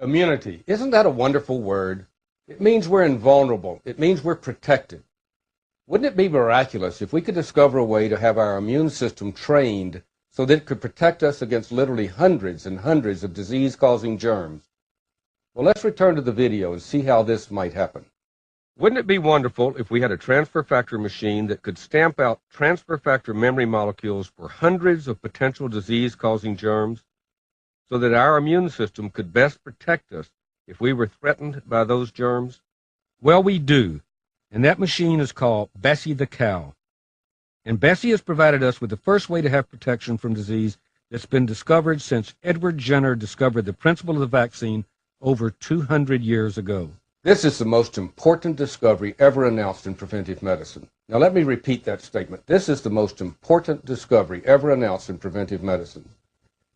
Immunity. Isn't that a wonderful word? It means we're invulnerable. It means we're protected. Wouldn't it be miraculous if we could discover a way to have our immune system trained so that it could protect us against literally hundreds and hundreds of disease-causing germs? Well, let's return to the video and see how this might happen. Wouldn't it be wonderful if we had a transfer factor machine that could stamp out transfer factor memory molecules for hundreds of potential disease-causing germs so that our immune system could best protect us if we were threatened by those germs? Well, we do, and that machine is called Bessie the cow. And Bessie has provided us with the first way to have protection from disease that's been discovered since Edward Jenner discovered the principle of the vaccine over 200 years ago. This is the most important discovery ever announced in preventive medicine. Now let me repeat that statement. This is the most important discovery ever announced in preventive medicine.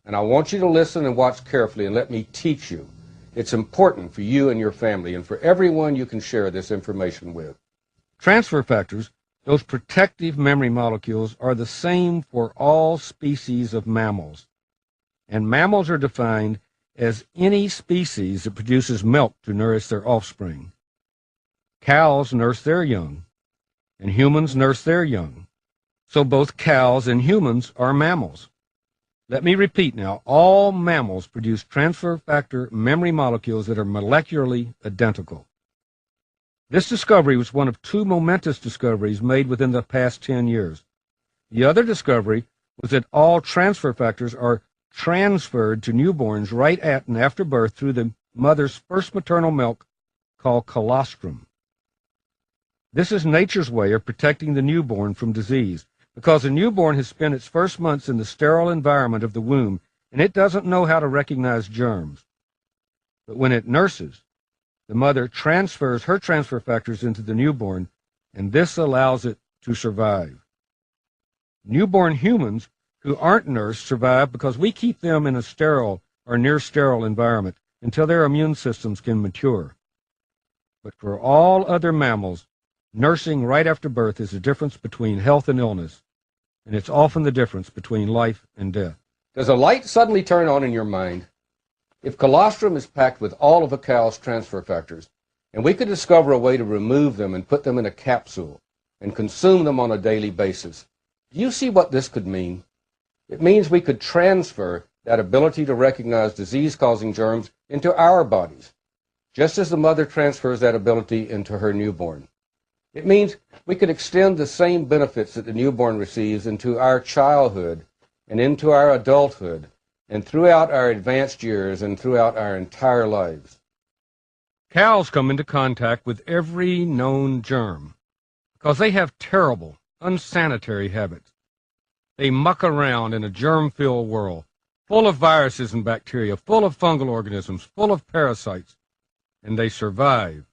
And I want you to listen and watch carefully and let me teach you. It's important for you and your family and for everyone you can share this information with. Transfer factors, those protective memory molecules, are the same for all species of mammals. And mammals are defined as any species that produces milk to nourish their offspring. Cows nurse their young, and humans nurse their young. So both cows and humans are mammals. Let me repeat now, all mammals produce transfer factor memory molecules that are molecularly identical. This discovery was one of two momentous discoveries made within the past 10 years. The other discovery was that all transfer factors are transferred to newborns right at and after birth through the mother's first maternal milk, called colostrum. This is nature's way of protecting the newborn from disease, because the newborn has spent its first months in the sterile environment of the womb, and it doesn't know how to recognize germs. But when it nurses, the mother transfers her transfer factors into the newborn, and this allows it to survive. Newborn humans who aren't nursed survive because we keep them in a sterile or near sterile environment until their immune systems can mature. But for all other mammals, nursing right after birth is the difference between health and illness, and it's often the difference between life and death. Does a light suddenly turn on in your mind? If colostrum is packed with all of a cow's transfer factors, and we could discover a way to remove them and put them in a capsule and consume them on a daily basis, do you see what this could mean? It means we could transfer that ability to recognize disease-causing germs into our bodies, just as the mother transfers that ability into her newborn. It means we could extend the same benefits that the newborn receives into our childhood and into our adulthood and throughout our advanced years and throughout our entire lives. Cows come into contact with every known germ because they have terrible, unsanitary habits. They muck around in a germ-filled world, full of viruses and bacteria, full of fungal organisms, full of parasites, and they survive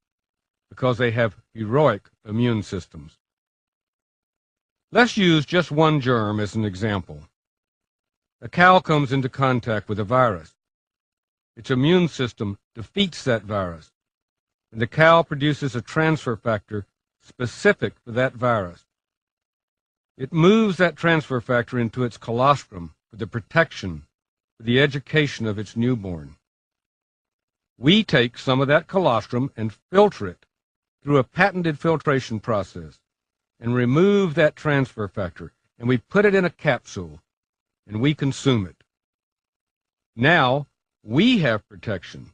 because they have heroic immune systems. Let's use just one germ as an example. A cow comes into contact with a virus. Its immune system defeats that virus, and the cow produces a transfer factor specific for that virus. It moves that transfer factor into its colostrum for the protection, for the education of its newborn. We take some of that colostrum and filter it through a patented filtration process and remove that transfer factor, and we put it in a capsule and we consume it. Now we have protection.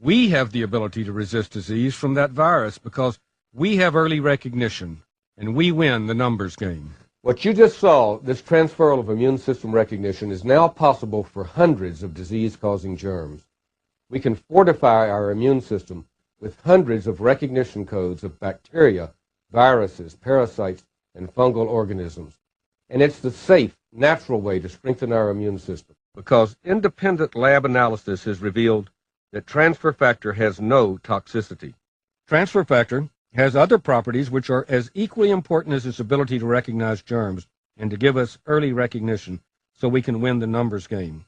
We have the ability to resist disease from that virus because we have early recognition and we win the numbers game. What you just saw, this transferal of immune system recognition, is now possible for hundreds of disease-causing germs. We can fortify our immune system with hundreds of recognition codes of bacteria, viruses, parasites, and fungal organisms. And it's the safe, natural way to strengthen our immune system, because independent lab analysis has revealed that transfer factor has no toxicity. Transfer factor has other properties which are as equally important as its ability to recognize germs and to give us early recognition so we can win the numbers game.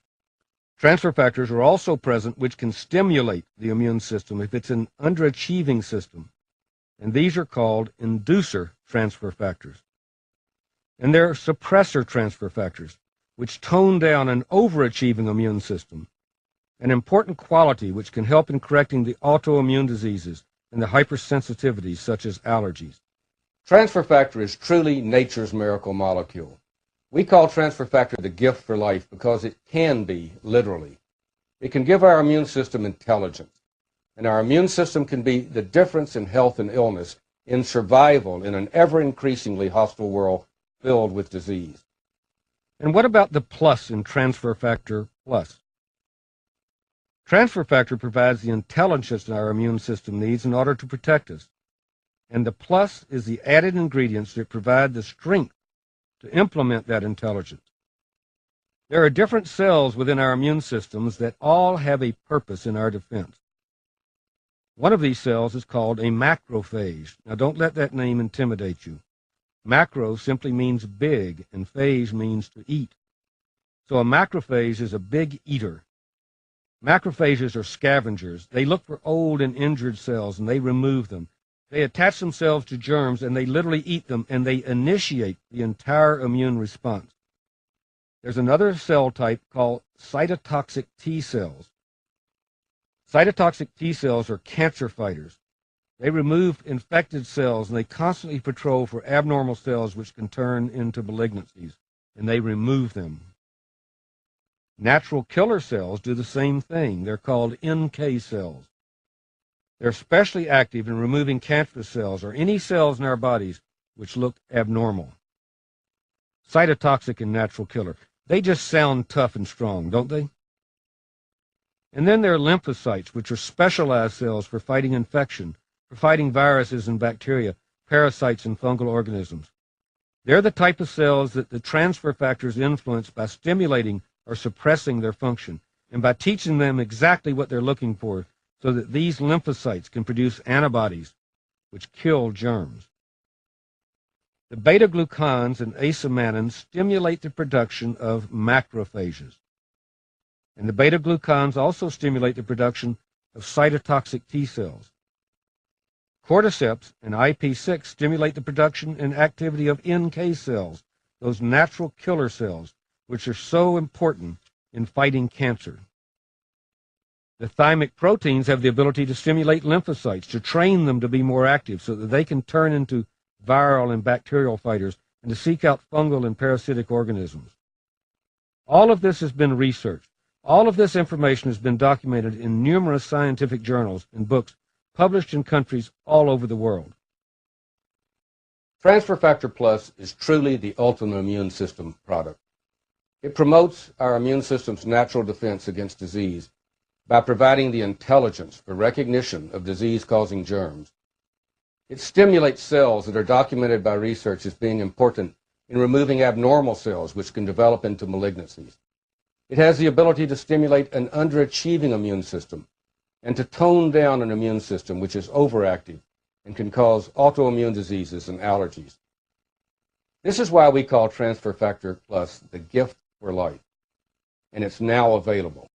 Transfer factors are also present which can stimulate the immune system if it's an underachieving system, and these are called inducer transfer factors. And there are suppressor transfer factors which tone down an overachieving immune system. an important quality which can help in correcting the autoimmune diseases and the hypersensitivities such as allergies. Transfer factor is truly nature's miracle molecule. We call transfer factor the gift for life because it can be, literally. It can give our immune system intelligence, and our immune system can be the difference in health and illness, in survival in an ever-increasingly hostile world filled with disease. And what about the plus in transfer factor plus? Transfer factor provides the intelligence that our immune system needs in order to protect us. And the plus is the added ingredients that provide the strength to implement that intelligence. There are different cells within our immune systems that all have a purpose in our defense. One of these cells is called a macrophage. Now, don't let that name intimidate you. Macro simply means big, and phage means to eat. So a macrophage is a big eater. Macrophages are scavengers. They look for old and injured cells, and they remove them. They attach themselves to germs, and they literally eat them, and they initiate the entire immune response. There's another cell type called cytotoxic T cells. Cytotoxic T cells are cancer fighters. They remove infected cells, and they constantly patrol for abnormal cells which can turn into malignancies, and they remove them. Natural killer cells do the same thing. They're called NK cells. They're especially active in removing cancerous cells or any cells in our bodies which look abnormal. Cytotoxic and natural killer. They just sound tough and strong, don't they? And then there are lymphocytes, which are specialized cells for fighting infection, for fighting viruses and bacteria, parasites and fungal organisms. They're the type of cells that the transfer factors influence by stimulating or suppressing their function, and by teaching them exactly what they're looking for, so that these lymphocytes can produce antibodies which kill germs. The beta-glucans and acemannins stimulate the production of macrophages. And the beta-glucans also stimulate the production of cytotoxic T cells. Cordyceps and IP6 stimulate the production and activity of NK cells, those natural killer cells, which are so important in fighting cancer. The thymic proteins have the ability to stimulate lymphocytes, to train them to be more active so that they can turn into viral and bacterial fighters and to seek out fungal and parasitic organisms. All of this has been researched. All of this information has been documented in numerous scientific journals and books published in countries all over the world. Transfer Factor Plus is truly the ultimate immune system product. It promotes our immune system's natural defense against disease by providing the intelligence for recognition of disease-causing germs. It stimulates cells that are documented by research as being important in removing abnormal cells which can develop into malignancies. It has the ability to stimulate an underachieving immune system and to tone down an immune system which is overactive and can cause autoimmune diseases and allergies. This is why we call Transfer Factor Plus the gift for life, and it's now available.